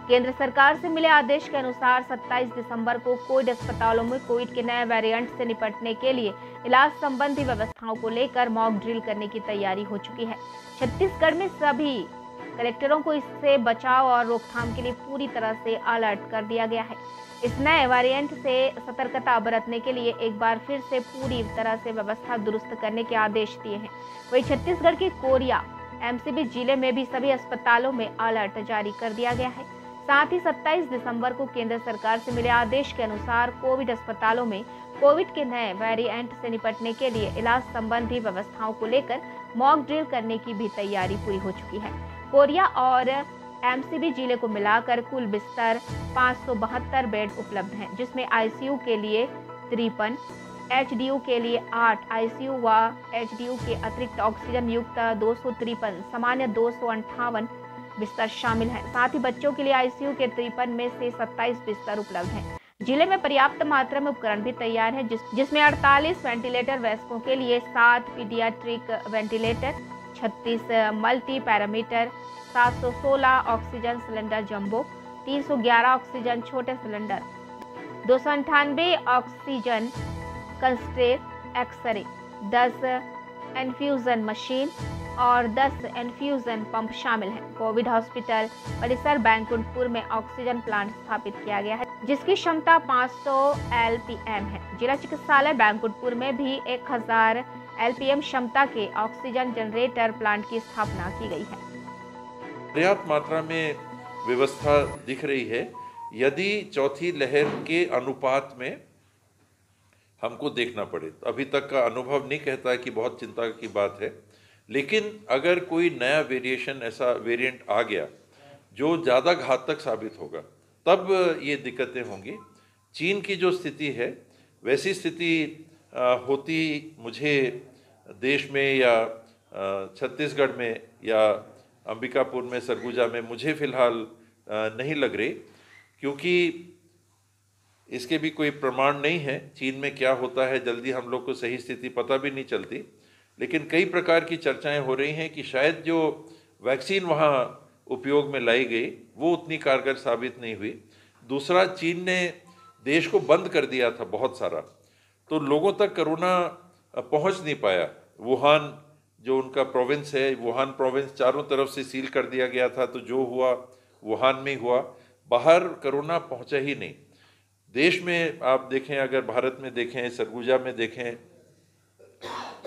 केंद्र सरकार से मिले आदेश के अनुसार 27 दिसंबर को कोविड अस्पतालों में कोविड के नए वेरिएंट से निपटने के लिए इलाज संबंधी व्यवस्थाओं को लेकर मॉक ड्रिल करने की तैयारी हो चुकी है। छत्तीसगढ़ में सभी कलेक्टरों को इससे बचाव और रोकथाम के लिए पूरी तरह से अलर्ट कर दिया गया है। इस नए वेरिएंट से सतर्कता बरतने के लिए एक बार फिर से पूरी तरह से व्यवस्था दुरुस्त करने के आदेश दिए हैं। वहीं छत्तीसगढ़ के कोरिया एमसीबी जिले में भी सभी अस्पतालों में अलर्ट जारी कर दिया गया है। साथ ही 27 दिसंबर को केंद्र सरकार से मिले आदेश के अनुसार कोविड अस्पतालों में कोविड के नए वेरिएंट से निपटने के लिए इलाज संबंधी व्यवस्थाओं को लेकर मॉक ड्रिल करने की भी तैयारी पूरी हो चुकी है। कोरिया और एमसीबी जिले को मिलाकर कुल बिस्तर 572 बेड उपलब्ध हैं, जिसमें आईसीयू के लिए 53, एचडीयू के लिए 8, आईसीयू व एचडीयू के अतिरिक्त ऑक्सीजन युक्त 253, सामान्य 258 बिस्तर शामिल हैं। साथ ही बच्चों के लिए आईसीयू के 53 में से 27 बिस्तर उपलब्ध हैं। जिले में पर्याप्त मात्रा में उपकरण भी तैयार है, जिसमें 48 वेंटिलेटर वयस्कों के लिए, 7 paediatric ventilator, 36 multi parameter, 716 oxygen cylinder jumbo, 311 oxygen छोटे cylinder, 298 oxygen concentrate X-ray, 10 infusion machine और 10 इन्फ्यूजन पंप शामिल हैं। कोविड हॉस्पिटल परिसर बैंकुंठपुर में ऑक्सीजन प्लांट स्थापित किया गया है, जिसकी क्षमता 500 एलपीएम है। जिला चिकित्सालय बैंकुंठपुर में भी 1000 एलपीएम क्षमता के ऑक्सीजन जनरेटर प्लांट की स्थापना की गई है। पर्याप्त मात्रा में व्यवस्था दिख रही है। यदि चौथी लहर के अनुपात में हमको देखना पड़े, अभी तक का अनुभव नहीं कहता है कि बहुत चिंता की बात है, लेकिन अगर कोई नया वेरिएशन, ऐसा वेरिएंट आ गया जो ज़्यादा घातक साबित होगा, तब ये दिक्कतें होंगी। चीन की जो स्थिति है वैसी स्थिति होती मुझे देश में या छत्तीसगढ़ में या अंबिकापुर में, सरगुजा में मुझे फ़िलहाल नहीं लग रही, क्योंकि इसके भी कोई प्रमाण नहीं है। चीन में क्या होता है जल्दी हम लोग को सही स्थिति पता भी नहीं चलती, लेकिन कई प्रकार की चर्चाएं हो रही हैं कि शायद जो वैक्सीन वहाँ उपयोग में लाई गई वो उतनी कारगर साबित नहीं हुई। दूसरा, चीन ने देश को बंद कर दिया था बहुत सारा, तो लोगों तक कोरोना पहुँच नहीं पाया। वुहान जो उनका प्रोविंस है, वुहान प्रोविंस चारों तरफ से सील कर दिया गया था, तो जो हुआ वुहान में हुआ, बाहर कोरोना पहुँचा ही नहीं। देश में आप देखें, अगर भारत में देखें, सरगुजा में देखें,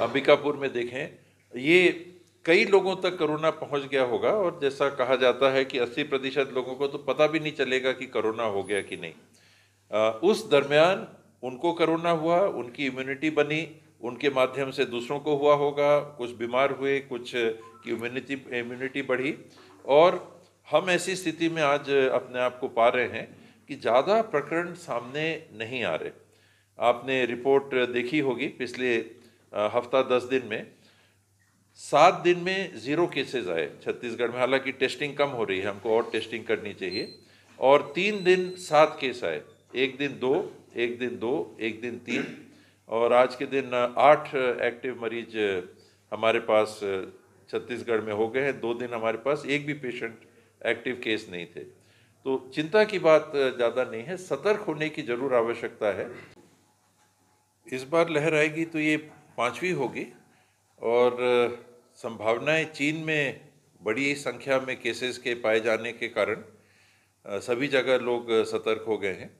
अंबिकापुर में देखें, ये कई लोगों तक कोरोना पहुंच गया होगा, और जैसा कहा जाता है कि 80% लोगों को तो पता भी नहीं चलेगा कि कोरोना हो गया कि नहीं। उस दरमियान उनको कोरोना हुआ, उनकी इम्यूनिटी बनी, उनके माध्यम से दूसरों को हुआ होगा, कुछ बीमार हुए, कुछ की इम्यूनिटी बढ़ी, और हम ऐसी स्थिति में आज अपने आप को पा रहे हैं कि ज़्यादा प्रकरण सामने नहीं आ रहे। आपने रिपोर्ट देखी होगी पिछले हफ्ता 10 दिन में 7 दिन में 0 केसेस आए छत्तीसगढ़ में। हालांकि टेस्टिंग कम हो रही है, हमको और टेस्टिंग करनी चाहिए। और 3 दिन 7 केस आए, एक दिन 2, एक दिन 2, एक दिन 3, और आज के दिन 8 एक्टिव मरीज हमारे पास छत्तीसगढ़ में हो गए हैं। 2 दिन हमारे पास एक भी पेशेंट एक्टिव केस नहीं थे। तो चिंता की बात ज़्यादा नहीं है, सतर्क होने की ज़रूर आवश्यकता है। इस बार लहर आएगी तो ये 5वीं होगी, और संभावनाएं चीन में बड़ी संख्या में केसेस के पाए जाने के कारण सभी जगह लोग सतर्क हो गए हैं।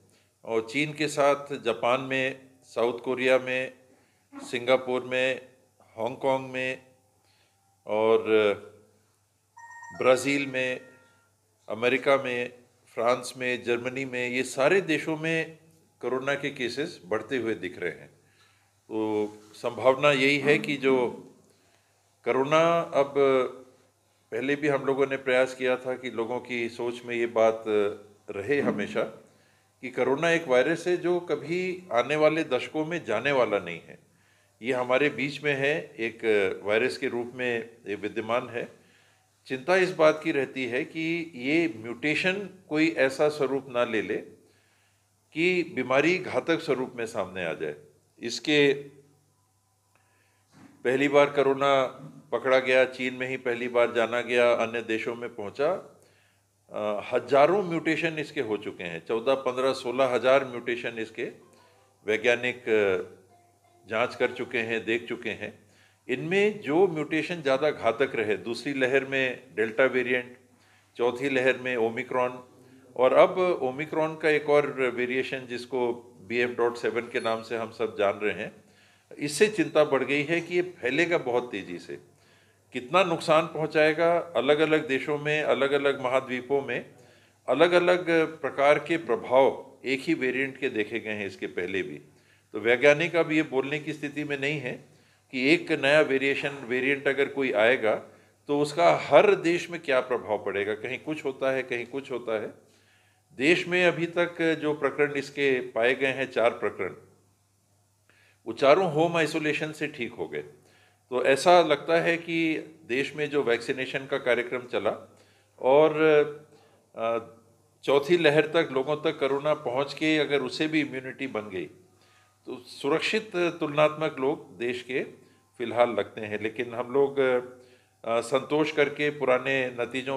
और चीन के साथ जापान में, साउथ कोरिया में, सिंगापुर में, हांगकांग में और ब्राज़ील में, अमेरिका में, फ्रांस में, जर्मनी में, ये सारे देशों में कोरोना के केसेस बढ़ते हुए दिख रहे हैं। तो संभावना यही है कि जो कोरोना, अब पहले भी हम लोगों ने प्रयास किया था कि लोगों की सोच में ये बात रहे हमेशा कि कोरोना एक वायरस है जो कभी आने वाले दशकों में जाने वाला नहीं है। ये हमारे बीच में है, एक वायरस के रूप में ये विद्यमान है। चिंता इस बात की रहती है कि ये म्यूटेशन कोई ऐसा स्वरूप ना ले ले कि बीमारी घातक स्वरूप में सामने आ जाए। इसके पहली बार कोरोना पकड़ा गया, चीन में ही पहली बार जाना गया, अन्य देशों में पहुंचा, हजारों म्यूटेशन इसके हो चुके हैं, 14, 15, 16 हजार म्यूटेशन इसके वैज्ञानिक जांच कर चुके हैं, देख चुके हैं। इनमें जो म्यूटेशन ज़्यादा घातक रहे, दूसरी लहर में डेल्टा वेरिएंट, चौथी लहर में ओमिक्रॉन, और अब ओमिक्रॉन का एक और वेरिएशन जिसको BF.7 के नाम से हम सब जान रहे हैं, इससे चिंता बढ़ गई है कि ये फैलेगा बहुत तेज़ी से। कितना नुकसान पहुंचाएगा, अलग अलग देशों में, अलग अलग महाद्वीपों में अलग अलग प्रकार के प्रभाव एक ही वेरिएंट के देखे गए हैं इसके पहले भी। तो वैज्ञानिक अब ये बोलने की स्थिति में नहीं है कि एक नया वेरिएंट अगर कोई आएगा तो उसका हर देश में क्या प्रभाव पड़ेगा। कहीं कुछ होता है, कहीं कुछ होता है। देश में अभी तक जो प्रकरण इसके पाए गए हैं, 4 प्रकरण, वो चारों होम आइसोलेशन से ठीक हो गए। तो ऐसा लगता है कि देश में जो वैक्सीनेशन का कार्यक्रम चला और चौथी लहर तक लोगों तक कोरोना पहुंच के अगर उसे भी इम्यूनिटी बन गई तो सुरक्षित तुलनात्मक लोग देश के फिलहाल लगते हैं। लेकिन हम लोग संतोष करके पुराने नतीजों